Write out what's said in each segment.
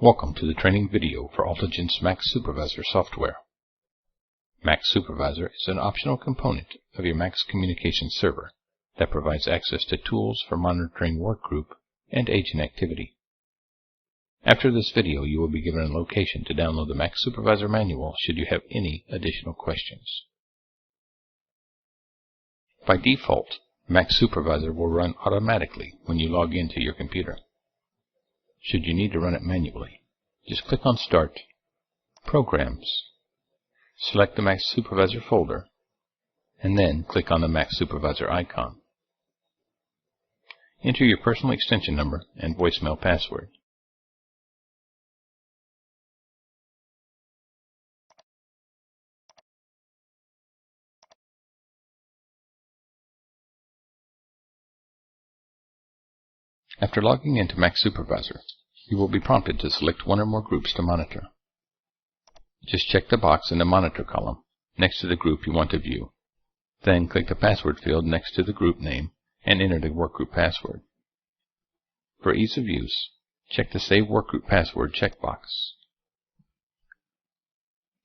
Welcome to the training video for AltiGen's Max Supervisor software. Max Supervisor is an optional component of your Max communication server that provides access to tools for monitoring workgroup and agent activity. After this video, you will be given a location to download the Max Supervisor manual should you have any additional questions. By default, Max Supervisor will run automatically when you log into your computer. Should you need to run it manually, just click on Start, Programs, select the Max Supervisor folder, and then click on the Max Supervisor icon. Enter your personal extension number and voicemail password. After logging into Max Supervisor, you will be prompted to select one or more groups to monitor. Just check the box in the Monitor column next to the group you want to view. Then click the password field next to the group name and enter the workgroup password. For ease of use, check the Save Workgroup Password checkbox.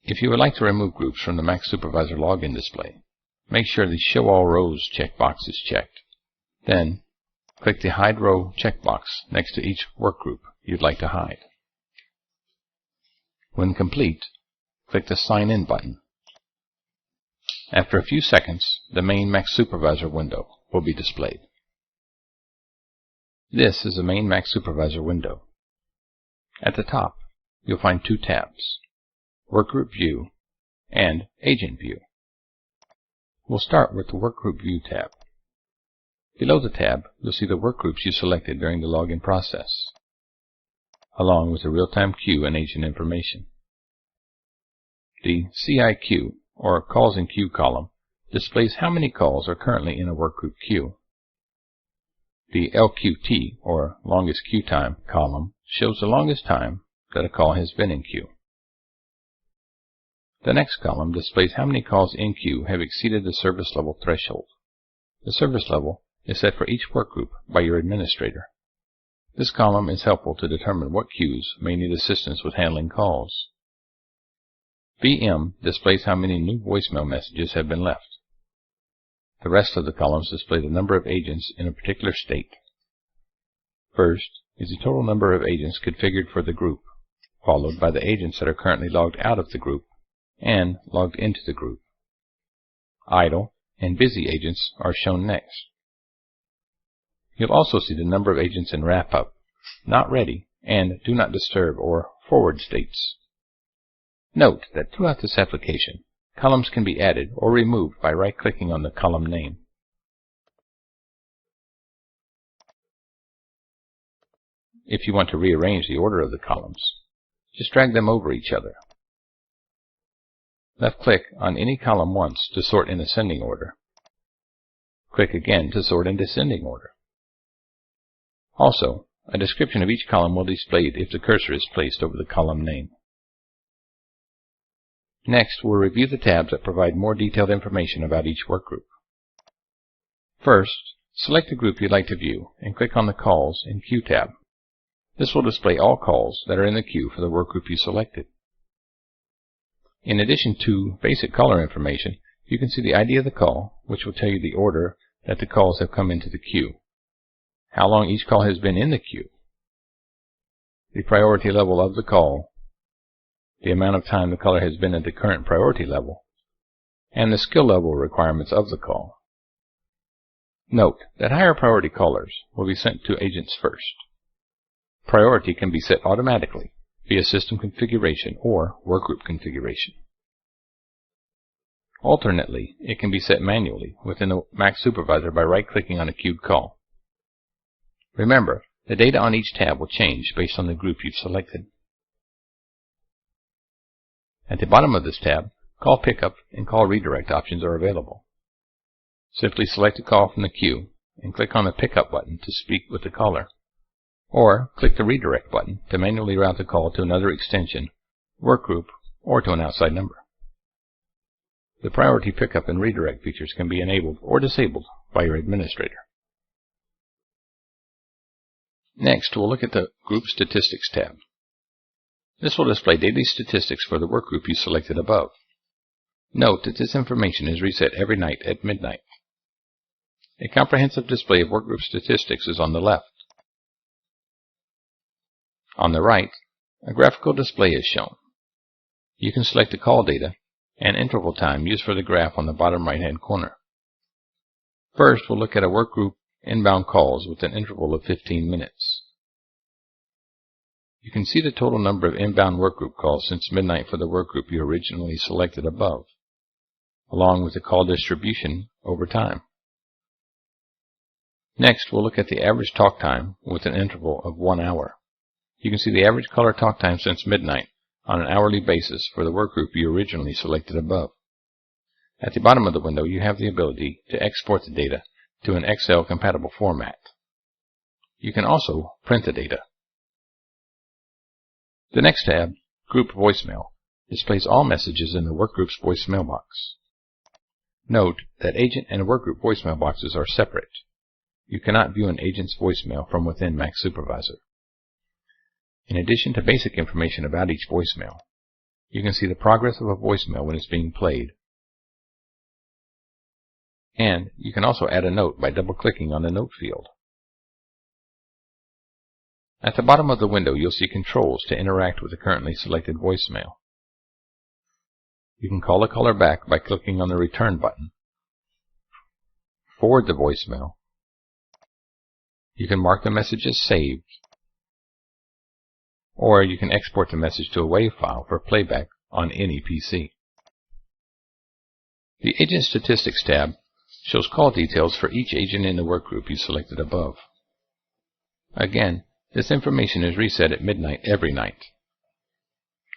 If you would like to remove groups from the Max Supervisor login display, make sure the Show All Rows checkbox is checked. Then, click the Hide Row checkbox next to each workgroup you'd like to hide. When complete, click the Sign In button. After a few seconds, the main Max Supervisor window will be displayed. This is the main Max Supervisor window. At the top, you'll find two tabs, Workgroup View and Agent View. We'll start with the Workgroup View tab. Below the tab, you'll see the workgroups you selected during the login process, along with the real-time queue and agent information. The CIQ, or Calls in Queue column, displays how many calls are currently in a workgroup queue. The LQT, or Longest Queue Time column, shows the longest time that a call has been in queue. The next column displays how many calls in queue have exceeded the service level threshold. The service level is set for each workgroup by your administrator. This column is helpful to determine what queues may need assistance with handling calls. VM displays how many new voicemail messages have been left. The rest of the columns display the number of agents in a particular state. First is the total number of agents configured for the group, followed by the agents that are currently logged out of the group and logged into the group. Idle and busy agents are shown next. You'll also see the number of agents in Wrap-Up, Not Ready, and Do Not Disturb or Forward states. Note that throughout this application, columns can be added or removed by right-clicking on the column name. If you want to rearrange the order of the columns, just drag them over each other. Left-click on any column once to sort in ascending order. Click again to sort in descending order. Also, a description of each column will be displayed if the cursor is placed over the column name. Next, we'll review the tabs that provide more detailed information about each workgroup. First, select the group you'd like to view and click on the Calls in Queue tab. This will display all calls that are in the queue for the workgroup you selected. In addition to basic caller information, you can see the ID of the call, which will tell you the order that the calls have come into the queue, how long each call has been in the queue, the priority level of the call, the amount of time the caller has been at the current priority level, and the skill level requirements of the call. Note that higher priority callers will be sent to agents first. Priority can be set automatically via system configuration or workgroup configuration. Alternately, it can be set manually within the Max Supervisor by right-clicking on a queued call. Remember, the data on each tab will change based on the group you've selected. At the bottom of this tab, Call Pickup and Call Redirect options are available. Simply select a call from the queue and click on the Pickup button to speak with the caller, or click the Redirect button to manually route the call to another extension, workgroup, or to an outside number. The Priority Pickup and Redirect features can be enabled or disabled by your administrator. Next, we'll look at the Group Statistics tab. This will display daily statistics for the workgroup you selected above. Note that this information is reset every night at midnight. A comprehensive display of workgroup statistics is on the left. On the right, a graphical display is shown. You can select the call data and interval time used for the graph on the bottom right-hand corner. First, we'll look at a workgroup inbound calls with an interval of 15 minutes. You can see the total number of inbound workgroup calls since midnight for the workgroup you originally selected above, along with the call distribution over time. Next, we'll look at the average talk time with an interval of 1 hour. You can see the average caller talk time since midnight on an hourly basis for the workgroup you originally selected above. At the bottom of the window, you have the ability to export the data to an Excel-compatible format. You can also print the data. The next tab, Group Voicemail, displays all messages in the workgroup's voicemail box. Note that agent and workgroup voicemail boxes are separate. You cannot view an agent's voicemail from within MaxSupervisor. In addition to basic information about each voicemail, you can see the progress of a voicemail when it's being played. And you can also add a note by double-clicking on the note field. At the bottom of the window, you'll see controls to interact with the currently selected voicemail. You can call the caller back by clicking on the return button, forward the voicemail. You can mark the message as saved, or you can export the message to a WAV file for playback on any PC. The Agent Statistics tab shows call details for each agent in the workgroup you selected above. Again, this information is reset at midnight every night.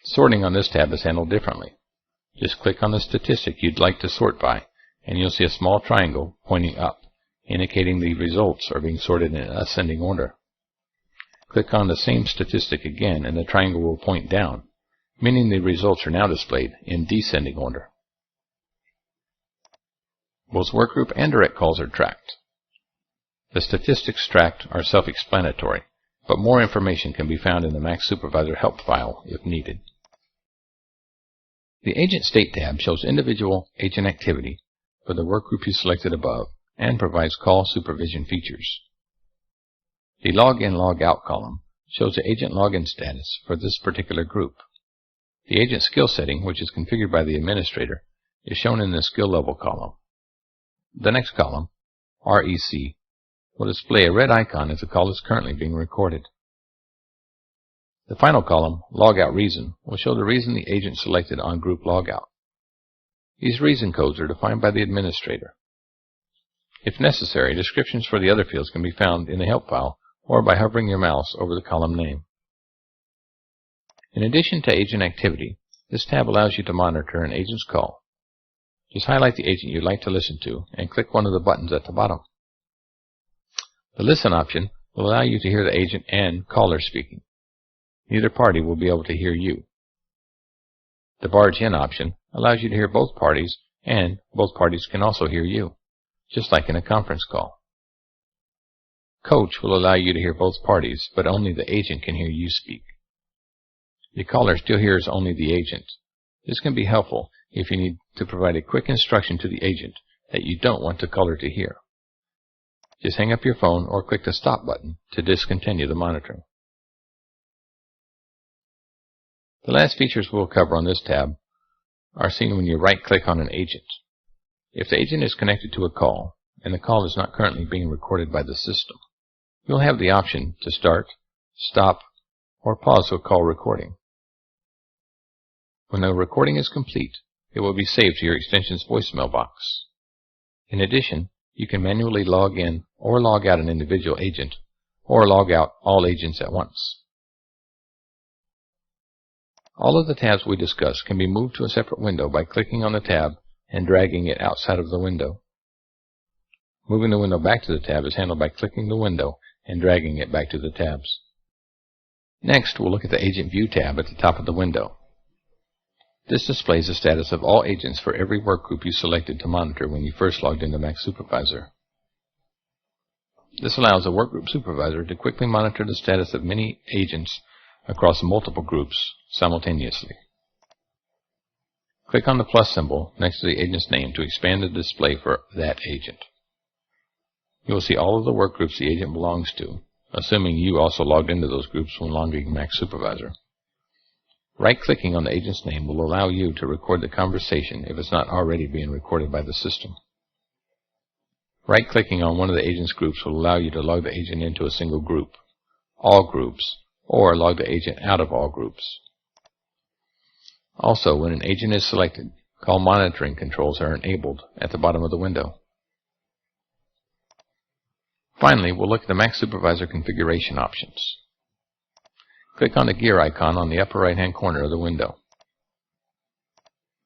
Sorting on this tab is handled differently. Just click on the statistic you'd like to sort by, and you'll see a small triangle pointing up, indicating the results are being sorted in ascending order. Click on the same statistic again and the triangle will point down, meaning the results are now displayed in descending order. Both workgroup and direct calls are tracked. The statistics tracked are self-explanatory, but more information can be found in the MaxSupervisor help file if needed. The Agent State tab shows individual agent activity for the workgroup you selected above and provides call supervision features. The Login Logout column shows the agent login status for this particular group. The agent skill setting, which is configured by the administrator, is shown in the skill level column. The next column, REC, will display a red icon if the call is currently being recorded. The final column, Logout Reason, will show the reason the agent selected on Group Logout. These reason codes are defined by the administrator. If necessary, descriptions for the other fields can be found in the help file or by hovering your mouse over the column name. In addition to agent activity, this tab allows you to monitor an agent's call. Just highlight the agent you'd like to listen to and click one of the buttons at the bottom. The Listen option will allow you to hear the agent and caller speaking. Neither party will be able to hear you. The Barge In option allows you to hear both parties, and both parties can also hear you, just like in a conference call. Coach will allow you to hear both parties, but only the agent can hear you speak. The caller still hears only the agent. This can be helpful if you need to provide a quick instruction to the agent that you don't want the caller to hear. Just hang up your phone or click the stop button to discontinue the monitoring. The last features we'll cover on this tab are seen when you right-click on an agent. If the agent is connected to a call, and the call is not currently being recorded by the system, you'll have the option to start, stop, or pause the call recording. When the recording is complete, it will be saved to your extension's voicemail box. In addition, you can manually log in or log out an individual agent, or log out all agents at once. All of the tabs we discussed can be moved to a separate window by clicking on the tab and dragging it outside of the window. Moving the window back to the tab is handled by clicking the window and dragging it back to the tabs. Next, we'll look at the Agent View tab at the top of the window. This displays the status of all agents for every workgroup you selected to monitor when you first logged into MaxSupervisor. This allows a workgroup supervisor to quickly monitor the status of many agents across multiple groups simultaneously. Click on the plus symbol next to the agent's name to expand the display for that agent. You will see all of the workgroups the agent belongs to, assuming you also logged into those groups when logging MaxSupervisor. Right-clicking on the agent's name will allow you to record the conversation if it's not already being recorded by the system. Right-clicking on one of the agent's groups will allow you to log the agent into a single group, all groups, or log the agent out of all groups. Also, when an agent is selected, call monitoring controls are enabled at the bottom of the window. Finally, we'll look at the MaxSupervisor configuration options. Click on the gear icon on the upper right-hand corner of the window.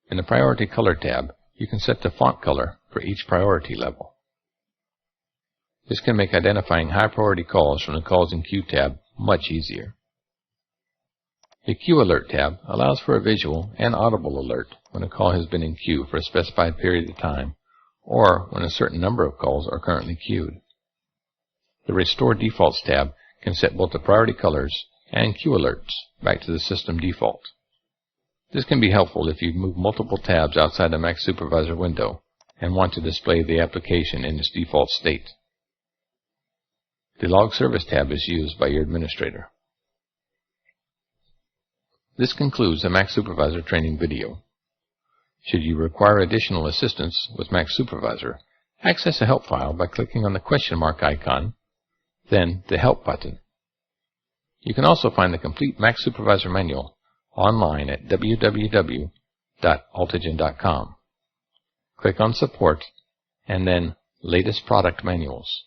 In the Priority Color tab, you can set the font color for each priority level. This can make identifying high-priority calls from the Calls in Queue tab much easier. The Queue Alert tab allows for a visual and audible alert when a call has been in queue for a specified period of time, or when a certain number of calls are currently queued. The Restore Defaults tab can set both the priority colors and queue alerts back to the system default. This can be helpful if you move multiple tabs outside the MaxSupervisor window and want to display the application in its default state. The Log Service tab is used by your administrator. This concludes the MaxSupervisor training video. Should you require additional assistance with MaxSupervisor, access a help file by clicking on the question mark icon, then the Help button. You can also find the complete MaxSupervisor manual online at www.altigen.com. Click on Support and then Latest Product Manuals.